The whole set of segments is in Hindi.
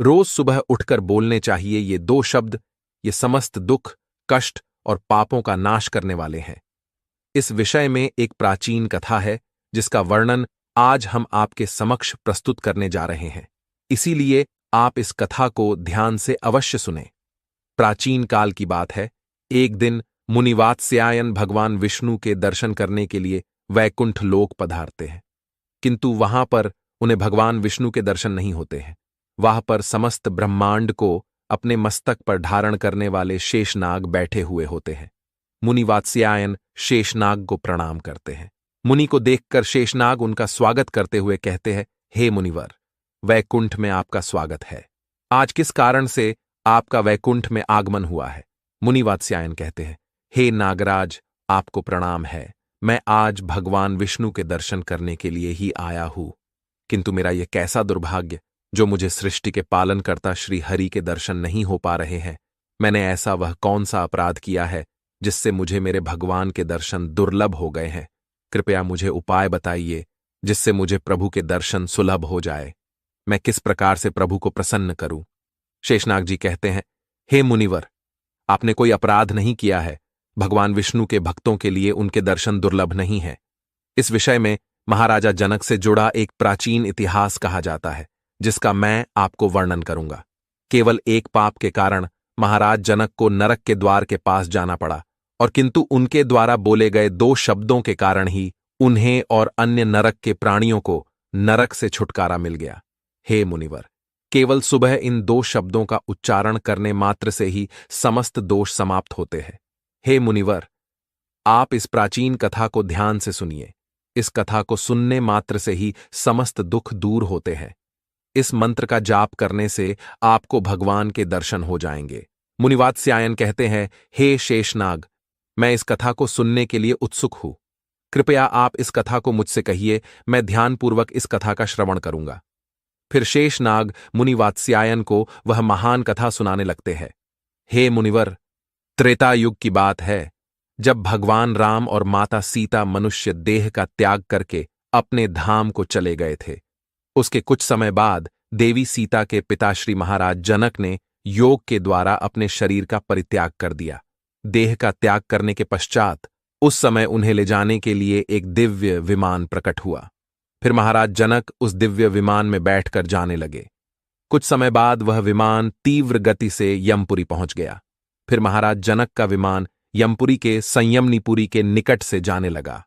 रोज सुबह उठकर बोलने चाहिए ये दो शब्द। ये समस्त दुख, कष्ट और पापों का नाश करने वाले हैं। इस विषय में एक प्राचीन कथा है जिसका वर्णन आज हम आपके समक्ष प्रस्तुत करने जा रहे हैं। इसीलिए आप इस कथा को ध्यान से अवश्य सुनें। प्राचीन काल की बात है। एक दिन मुनि वात्स्यायन भगवान विष्णु के दर्शन करने के लिए वैकुंठ लोक पधारते हैं, किंतु वहां पर उन्हें भगवान विष्णु के दर्शन नहीं होते हैं। वहां पर समस्त ब्रह्मांड को अपने मस्तक पर धारण करने वाले शेषनाग बैठे हुए होते हैं। मुनि वात्स्यायन शेषनाग को प्रणाम करते हैं। मुनि को देखकर शेषनाग उनका स्वागत करते हुए कहते हैं, हे मुनिवर, वैकुंठ में आपका स्वागत है। आज किस कारण से आपका वैकुंठ में आगमन हुआ है? मुनि वात्स्यायन कहते हैं, हे नागराज, आपको प्रणाम है। मैं आज भगवान विष्णु के दर्शन करने के लिए ही आया हूं, किंतु मेरा यह कैसा दुर्भाग्य जो मुझे सृष्टि के पालनकर्ता श्री हरि के दर्शन नहीं हो पा रहे हैं। मैंने ऐसा वह कौन सा अपराध किया है जिससे मुझे मेरे भगवान के दर्शन दुर्लभ हो गए हैं? कृपया मुझे उपाय बताइए जिससे मुझे प्रभु के दर्शन सुलभ हो जाए। मैं किस प्रकार से प्रभु को प्रसन्न करूं? शेषनाग जी कहते हैं, हे मुनिवर, आपने कोई अपराध नहीं किया है। भगवान विष्णु के भक्तों के लिए उनके दर्शन दुर्लभ नहीं है। इस विषय में महाराजा जनक से जुड़ा एक प्राचीन इतिहास कहा जाता है, जिसका मैं आपको वर्णन करूंगा। केवल एक पाप के कारण महाराज जनक को नरक के द्वार के पास जाना पड़ा, और किंतु उनके द्वारा बोले गए दो शब्दों के कारण ही उन्हें और अन्य नरक के प्राणियों को नरक से छुटकारा मिल गया। हे मुनिवर, केवल सुबह इन दो शब्दों का उच्चारण करने मात्र से ही समस्त दोष समाप्त होते हैं। हे मुनिवर, आप इस प्राचीन कथा को ध्यान से सुनिए। इस कथा को सुनने मात्र से ही समस्त दुख दूर होते हैं। इस मंत्र का जाप करने से आपको भगवान के दर्शन हो जाएंगे। मुनि वात्स्यायन कहते हैं, हे शेषनाग, मैं इस कथा को सुनने के लिए उत्सुक हूं। कृपया आप इस कथा को मुझसे कहिए, मैं ध्यानपूर्वक इस कथा का श्रवण करूंगा। फिर शेषनाग मुनि वात्स्यायन को वह महान कथा सुनाने लगते हैं। हे मुनिवर, त्रेता युग की बात है, जब भगवान राम और माता सीता मनुष्य देह का त्याग करके अपने धाम को चले गए थे। उसके कुछ समय बाद देवी सीता के पिता श्री महाराज जनक ने योग के द्वारा अपने शरीर का परित्याग कर दिया। देह का त्याग करने के पश्चात उस समय उन्हें ले जाने के लिए एक दिव्य विमान प्रकट हुआ। फिर महाराज जनक उस दिव्य विमान में बैठकर जाने लगे। कुछ समय बाद वह विमान तीव्र गति से यमपुरी पहुंच गया। फिर महाराज जनक का विमान यमपुरी के संयमनीपुरी के निकट से जाने लगा।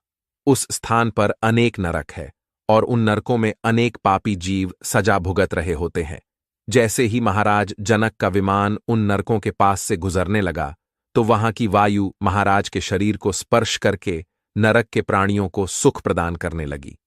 उस स्थान पर अनेक नरक है, और उन नरकों में अनेक पापी जीव सजा भुगत रहे होते हैं। जैसे ही महाराज जनक का विमान उन नरकों के पास से गुजरने लगा, तो वहां की वायु महाराज के शरीर को स्पर्श करके नरक के प्राणियों को सुख प्रदान करने लगी।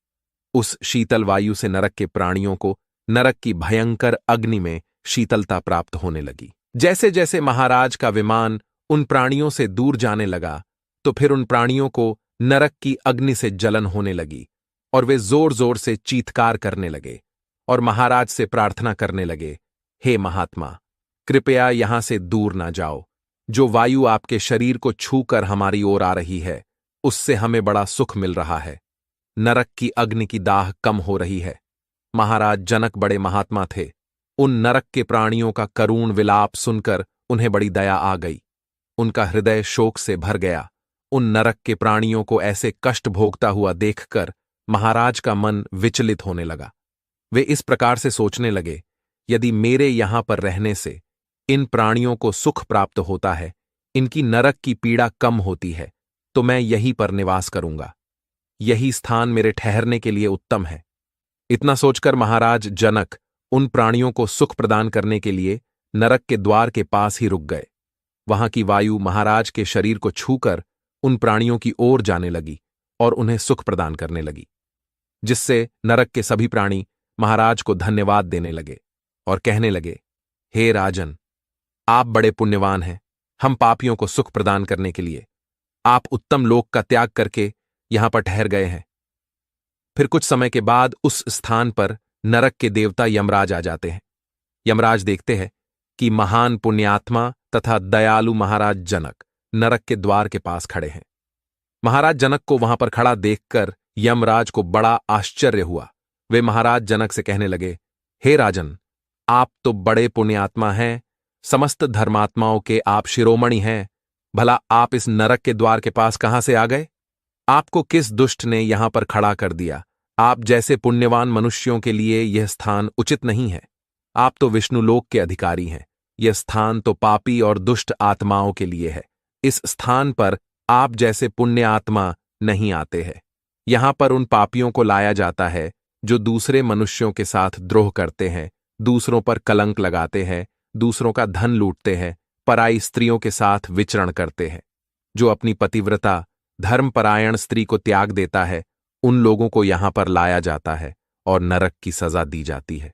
उस शीतल वायु से नरक के प्राणियों को नरक की भयंकर अग्नि में शीतलता प्राप्त होने लगी। जैसे जैसे महाराज का विमान उन प्राणियों से दूर जाने लगा, तो फिर उन प्राणियों को नरक की अग्नि से जलन होने लगी, और वे जोर जोर से चीत्कार करने लगे और महाराज से प्रार्थना करने लगे, हे महात्मा, कृपया यहां से दूर ना जाओ। जो वायु आपके शरीर को छूकर हमारी ओर आ रही है, उससे हमें बड़ा सुख मिल रहा है। नरक की अग्नि की दाह कम हो रही है। महाराज जनक बड़े महात्मा थे। उन नरक के प्राणियों का करुण विलाप सुनकर उन्हें बड़ी दया आ गई। उनका हृदय शोक से भर गया। उन नरक के प्राणियों को ऐसे कष्ट भोगता हुआ देखकर महाराज का मन विचलित होने लगा। वे इस प्रकार से सोचने लगे, यदि मेरे यहां पर रहने से इन प्राणियों को सुख प्राप्त होता है, इनकी नरक की पीड़ा कम होती है, तो मैं यहीं पर निवास करूंगा। यही स्थान मेरे ठहरने के लिए उत्तम है। इतना सोचकर महाराज जनक उन प्राणियों को सुख प्रदान करने के लिए नरक के द्वार के पास ही रुक गए। वहां की वायु महाराज के शरीर को छूकर उन प्राणियों की ओर जाने लगी और उन्हें सुख प्रदान करने लगी, जिससे नरक के सभी प्राणी महाराज को धन्यवाद देने लगे और कहने लगे, हे राजन, आप बड़े पुण्यवान हैं। हम पापियों को सुख प्रदान करने के लिए आप उत्तम लोक का त्याग करके यहां पर ठहर गए हैं। फिर कुछ समय के बाद उस स्थान पर नरक के देवता यमराज आ जाते हैं। यमराज देखते हैं कि महान पुण्यात्मा तथा दयालु महाराज जनक नरक के द्वार के पास खड़े हैं। महाराज जनक को वहां पर खड़ा देखकर यमराज को बड़ा आश्चर्य हुआ। वे महाराज जनक से कहने लगे, हे राजन, आप तो बड़े पुण्यात्मा हैं, समस्त धर्मात्माओं के आप शिरोमणि हैं। भला आप इस नरक के द्वार के पास कहां से आ गए? आपको किस दुष्ट ने यहां पर खड़ा कर दिया? आप जैसे पुण्यवान मनुष्यों के लिए यह स्थान उचित नहीं है। आप तो विष्णुलोक के अधिकारी हैं। यह स्थान तो पापी और दुष्ट आत्माओं के लिए है। इस स्थान पर आप जैसे पुण्य आत्मा नहीं आते हैं। यहां पर उन पापियों को लाया जाता है जो दूसरे मनुष्यों के साथ द्रोह करते हैं, दूसरों पर कलंक लगाते हैं, दूसरों का धन लूटते हैं, पराई स्त्रियों के साथ विचरण करते हैं। जो अपनी पतिव्रता धर्मपरायण स्त्री को त्याग देता है, उन लोगों को यहां पर लाया जाता है और नरक की सजा दी जाती है।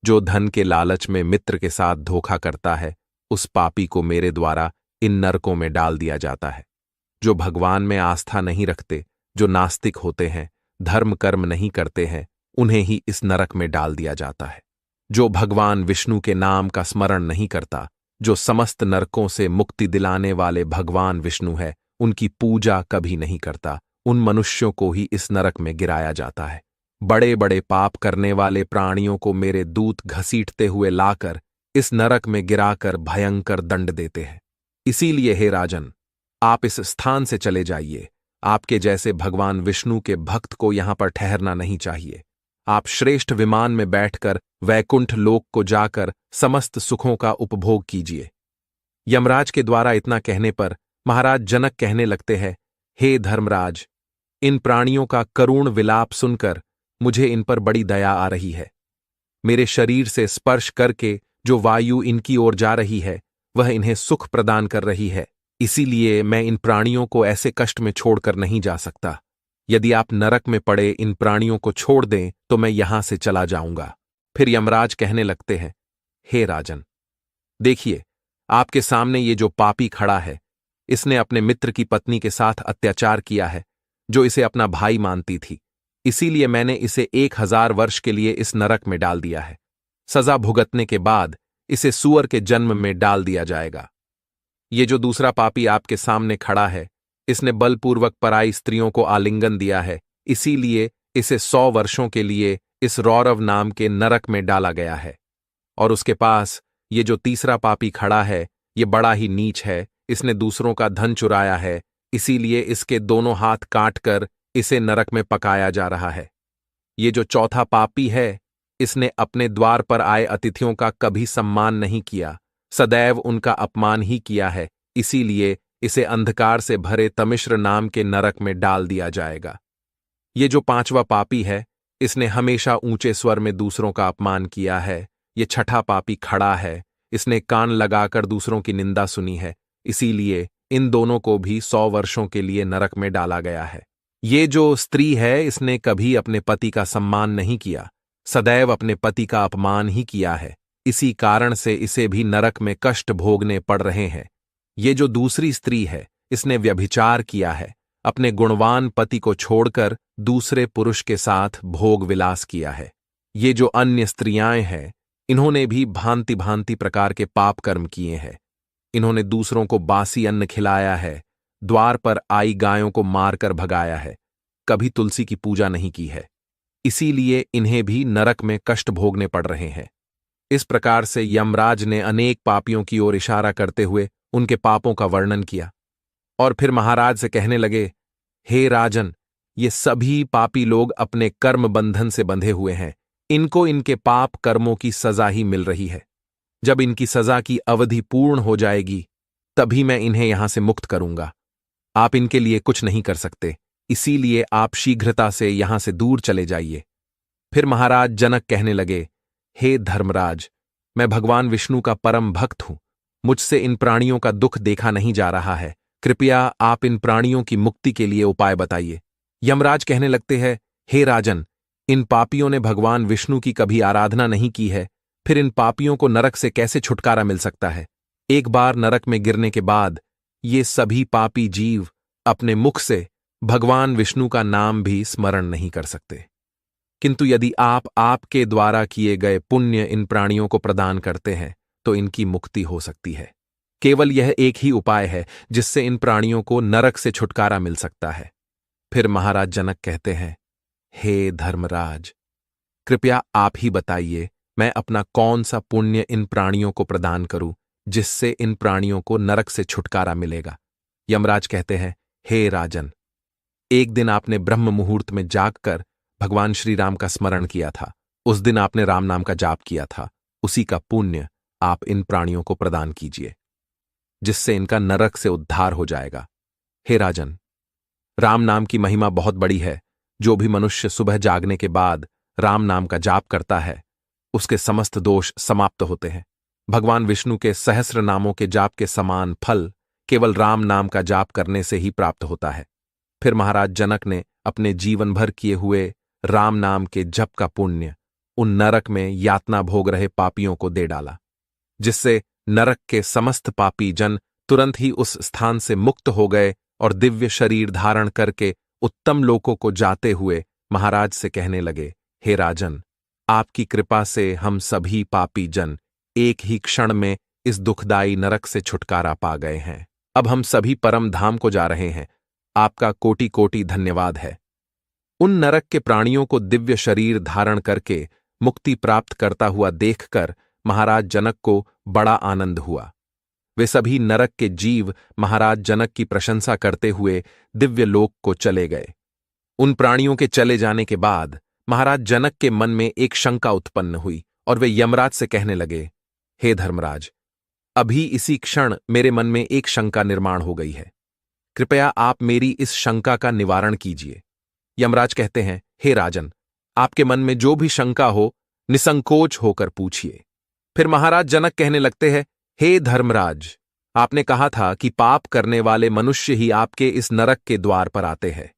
जो धन के लालच में मित्र के साथ धोखा करता है, उस पापी को मेरे द्वारा इन नरकों में डाल दिया जाता है। जो भगवान में आस्था नहीं रखते, जो नास्तिक होते हैं, धर्म कर्म नहीं करते हैं, उन्हें ही इस नरक में डाल दिया जाता है। जो भगवान विष्णु के नाम का स्मरण नहीं करता, जो समस्त नरकों से मुक्ति दिलाने वाले भगवान विष्णु है, उनकी पूजा कभी नहीं करता, उन मनुष्यों को ही इस नरक में गिराया जाता है। बड़े बड़े पाप करने वाले प्राणियों को मेरे दूत घसीटते हुए लाकर इस नरक में गिराकर भयंकर दंड देते हैं। इसीलिए हे राजन, आप इस स्थान से चले जाइए। आपके जैसे भगवान विष्णु के भक्त को यहां पर ठहरना नहीं चाहिए। आप श्रेष्ठ विमान में बैठकर वैकुंठ लोक को जाकर समस्त सुखों का उपभोग कीजिए। यमराज के द्वारा इतना कहने पर महाराज जनक कहने लगते हैं, हे धर्मराज, इन प्राणियों का करुण विलाप सुनकर मुझे इन पर बड़ी दया आ रही है। मेरे शरीर से स्पर्श करके जो वायु इनकी ओर जा रही है, वह इन्हें सुख प्रदान कर रही है। इसीलिए मैं इन प्राणियों को ऐसे कष्ट में छोड़कर नहीं जा सकता। यदि आप नरक में पड़े इन प्राणियों को छोड़ दें तो मैं यहां से चला जाऊंगा। फिर यमराज कहने लगते हैं, हे राजन, देखिए, आपके सामने ये जो पापी खड़ा है, इसने अपने मित्र की पत्नी के साथ अत्याचार किया है, जो इसे अपना भाई मानती थी। इसीलिए मैंने इसे 1000 वर्ष के लिए इस नरक में डाल दिया है। सजा भुगतने के बाद इसे सूअर के जन्म में डाल दिया जाएगा। ये जो दूसरा पापी आपके सामने खड़ा है, इसने बलपूर्वक पराई स्त्रियों को आलिंगन दिया है, इसीलिए इसे 100 वर्षों के लिए इस रौरव नाम के नरक में डाला गया है। और उसके पास ये जो तीसरा पापी खड़ा है, ये बड़ा ही नीच है, इसने दूसरों का धन चुराया है, इसीलिए इसके दोनों हाथ काटकर इसे नरक में पकाया जा रहा है। ये जो चौथा पापी है, इसने अपने द्वार पर आए अतिथियों का कभी सम्मान नहीं किया, सदैव उनका अपमान ही किया है, इसीलिए इसे अंधकार से भरे तमिश्र नाम के नरक में डाल दिया जाएगा। ये जो पांचवा पापी है, इसने हमेशा ऊंचे स्वर में दूसरों का अपमान किया है। ये छठा पापी खड़ा है, इसने कान लगाकर दूसरों की निंदा सुनी है, इसीलिए इन दोनों को भी 100 वर्षों के लिए नरक में डाला गया है। ये जो स्त्री है, इसने कभी अपने पति का सम्मान नहीं किया, सदैव अपने पति का अपमान ही किया है, इसी कारण से इसे भी नरक में कष्ट भोगने पड़ रहे हैं। ये जो दूसरी स्त्री है, इसने व्यभिचार किया है, अपने गुणवान पति को छोड़कर दूसरे पुरुष के साथ भोग विलास किया है। ये जो अन्य स्त्रियां हैं, इन्होंने भी भांति भांति प्रकार के पाप कर्म किए हैं। इन्होंने दूसरों को बासी अन्न खिलाया है, द्वार पर आई गायों को मारकर भगाया है, कभी तुलसी की पूजा नहीं की है, इसीलिए इन्हें भी नरक में कष्ट भोगने पड़ रहे हैं। इस प्रकार से यमराज ने अनेक पापियों की ओर इशारा करते हुए उनके पापों का वर्णन किया और फिर महाराज से कहने लगे, हे राजन, ये सभी पापी लोग अपने कर्म बंधन से बंधे हुए हैं, इनको इनके पाप कर्मों की सजा ही मिल रही है। जब इनकी सजा की अवधि पूर्ण हो जाएगी, तभी मैं इन्हें यहां से मुक्त करूंगा। आप इनके लिए कुछ नहीं कर सकते, इसीलिए आप शीघ्रता से यहां से दूर चले जाइए। फिर महाराज जनक कहने लगे, हे धर्मराज, मैं भगवान विष्णु का परम भक्त हूं, मुझसे इन प्राणियों का दुख देखा नहीं जा रहा है, कृपया आप इन प्राणियों की मुक्ति के लिए उपाय बताइए। यमराज कहने लगते हैं, हे राजन, इन पापियों ने भगवान विष्णु की कभी आराधना नहीं की है, फिर इन पापियों को नरक से कैसे छुटकारा मिल सकता है? एक बार नरक में गिरने के बाद ये सभी पापी जीव अपने मुख से भगवान विष्णु का नाम भी स्मरण नहीं कर सकते। किंतु यदि आप आपके द्वारा किए गए पुण्य इन प्राणियों को प्रदान करते हैं, तो इनकी मुक्ति हो सकती है। केवल यह एक ही उपाय है जिससे इन प्राणियों को नरक से छुटकारा मिल सकता है। फिर महाराज जनक कहते हैं, हे धर्मराज, कृपया आप ही बताइए मैं अपना कौन सा पुण्य इन प्राणियों को प्रदान करूं जिससे इन प्राणियों को नरक से छुटकारा मिलेगा। यमराज कहते हैं, हे राजन, एक दिन आपने ब्रह्म मुहूर्त में जागकर भगवान श्री राम का स्मरण किया था। उस दिन आपने राम नाम का जाप किया था। उसी का पुण्य आप इन प्राणियों को प्रदान कीजिए, जिससे इनका नरक से उद्धार हो जाएगा। हे राजन, राम नाम की महिमा बहुत बड़ी है। जो भी मनुष्य सुबह जागने के बाद राम नाम का जाप करता है, उसके समस्त दोष समाप्त होते हैं। भगवान विष्णु के सहस्र नामों के जाप के समान फल केवल राम नाम का जाप करने से ही प्राप्त होता है। फिर महाराज जनक ने अपने जीवन भर किए हुए राम नाम के जप का पुण्य उन नरक में यातना भोग रहे पापियों को दे डाला, जिससे नरक के समस्त पापी जन तुरंत ही उस स्थान से मुक्त हो गए और दिव्य शरीर धारण करके उत्तम लोकों को जाते हुए महाराज से कहने लगे, हे राजन, आपकी कृपा से हम सभी पापी जन एक ही क्षण में इस दुखदायी नरक से छुटकारा पा गए हैं। अब हम सभी परम धाम को जा रहे हैं। आपका कोटि कोटि धन्यवाद है। उन नरक के प्राणियों को दिव्य शरीर धारण करके मुक्ति प्राप्त करता हुआ देखकर महाराज जनक को बड़ा आनंद हुआ। वे सभी नरक के जीव महाराज जनक की प्रशंसा करते हुए दिव्य लोक को चले गए। उन प्राणियों के चले जाने के बाद महाराज जनक के मन में एक शंका उत्पन्न हुई और वे यमराज से कहने लगे, हे धर्मराज, अभी इसी क्षण मेरे मन में एक शंका निर्माण हो गई है। कृपया आप मेरी इस शंका का निवारण कीजिए। यमराज कहते हैं, हे राजन, आपके मन में जो भी शंका हो निसंकोच होकर पूछिए। फिर महाराज जनक कहने लगते हैं, हे धर्मराज, आपने कहा था कि पाप करने वाले मनुष्य ही आपके इस नरक के द्वार पर आते हैं,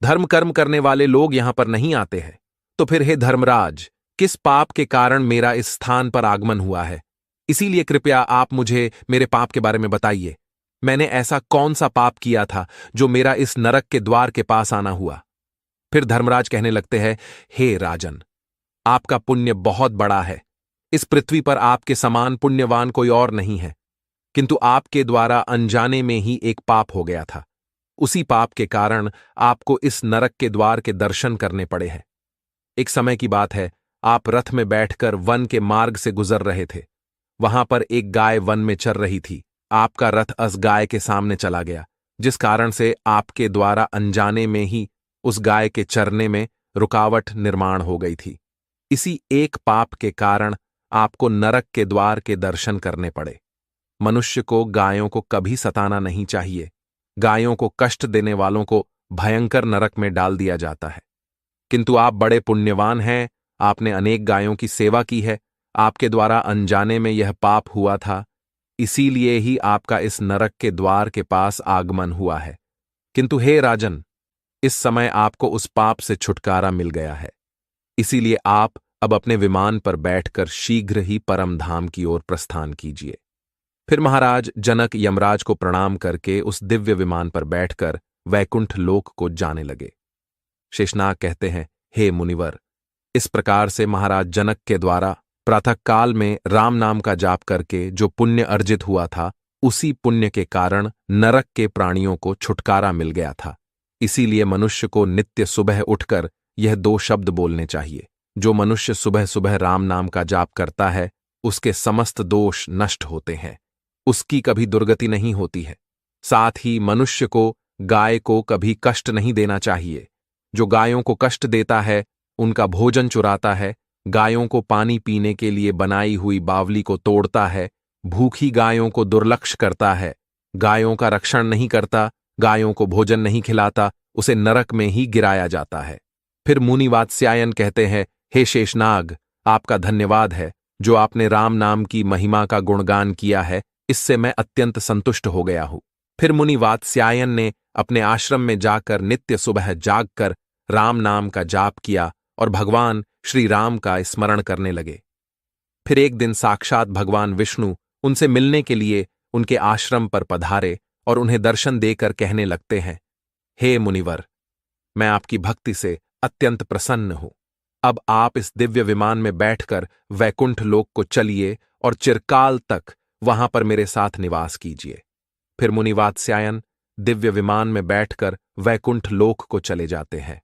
धर्म कर्म करने वाले लोग यहां पर नहीं आते हैं। तो फिर हे धर्मराज, किस पाप के कारण मेरा इस स्थान पर आगमन हुआ है? इसीलिए कृपया आप मुझे मेरे पाप के बारे में बताइए। मैंने ऐसा कौन सा पाप किया था जो मेरा इस नरक के द्वार के पास आना हुआ? फिर धर्मराज कहने लगते हैं, हे राजन, आपका पुण्य बहुत बड़ा है। इस पृथ्वी पर आपके समान पुण्यवान कोई और नहीं है, किंतु आपके द्वारा अनजाने में ही एक पाप हो गया था। उसी पाप के कारण आपको इस नरक के द्वार के दर्शन करने पड़े हैं। एक समय की बात है, आप रथ में बैठकर वन के मार्ग से गुजर रहे थे। वहां पर एक गाय वन में चर रही थी। आपका रथ उस गाय के सामने चला गया, जिस कारण से आपके द्वारा अनजाने में ही उस गाय के चरने में रुकावट निर्माण हो गई थी। इसी एक पाप के कारण आपको नरक के द्वार के दर्शन करने पड़े। मनुष्य को गायों को कभी सताना नहीं चाहिए। गायों को कष्ट देने वालों को भयंकर नरक में डाल दिया जाता है। किंतु आप बड़े पुण्यवान हैं, आपने अनेक गायों की सेवा की है, आपके द्वारा अनजाने में यह पाप हुआ था, इसीलिए ही आपका इस नरक के द्वार के पास आगमन हुआ है। किंतु हे राजन, इस समय आपको उस पाप से छुटकारा मिल गया है। इसीलिए आप अब अपने विमान पर बैठकर शीघ्र ही परम धाम की ओर प्रस्थान कीजिए। फिर महाराज जनक यमराज को प्रणाम करके उस दिव्य विमान पर बैठकर वैकुंठ लोक को जाने लगे। शेषनाग कहते हैं, हे मुनिवर, इस प्रकार से महाराज जनक के द्वारा प्रातःकाल में राम नाम का जाप करके जो पुण्य अर्जित हुआ था, उसी पुण्य के कारण नरक के प्राणियों को छुटकारा मिल गया था। इसीलिए मनुष्य को नित्य सुबह उठकर यह 2 शब्द बोलने चाहिए। जो मनुष्य सुबह सुबह राम नाम का जाप करता है, उसके समस्त दोष नष्ट होते हैं, उसकी कभी दुर्गति नहीं होती है। साथ ही मनुष्य को गाय को कभी कष्ट नहीं देना चाहिए। जो गायों को कष्ट देता है, उनका भोजन चुराता है, गायों को पानी पीने के लिए बनाई हुई बावली को तोड़ता है, भूखी गायों को दुर्लक्ष्य करता है, गायों का रक्षण नहीं करता, गायों को भोजन नहीं खिलाता, उसे नरक में ही गिराया जाता है। फिर मुनि वात्स्यायन कहते हैं, हे शेषनाग, आपका धन्यवाद है। जो आपने राम नाम की महिमा का गुणगान किया है, इससे मैं अत्यंत संतुष्ट हो गया हूं। फिर मुनि वात्स्यायन ने अपने आश्रम में जाकर नित्य सुबह जागकर राम नाम का जाप किया और भगवान श्री राम का स्मरण करने लगे। फिर एक दिन साक्षात भगवान विष्णु उनसे मिलने के लिए उनके आश्रम पर पधारे और उन्हें दर्शन देकर कहने लगते हैं, हे मुनिवर, मैं आपकी भक्ति से अत्यंत प्रसन्न हूं। अब आप इस दिव्य विमान में बैठकर वैकुंठ लोक को चलिए और चिरकाल तक वहां पर मेरे साथ निवास कीजिए। फिर मुनि वात्स्यायन दिव्य विमान में बैठकर वैकुंठ लोक को चले जाते हैं।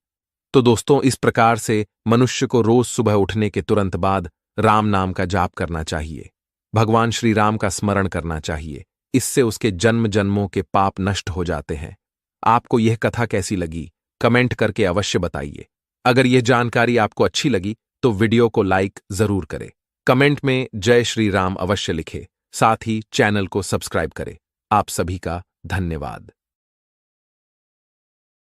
तो दोस्तों, इस प्रकार से मनुष्य को रोज सुबह उठने के तुरंत बाद राम नाम का जाप करना चाहिए। भगवान श्री राम का स्मरण करना चाहिए। इससे उसके जन्म जन्मों के पाप नष्ट हो जाते हैं। आपको यह कथा कैसी लगी, कमेंट करके अवश्य बताइए। अगर यह जानकारी आपको अच्छी लगी तो वीडियो को लाइक जरूर करें। कमेंट में जय श्री राम अवश्य लिखें। साथ ही चैनल को सब्सक्राइब करें। आप सभी का धन्यवाद।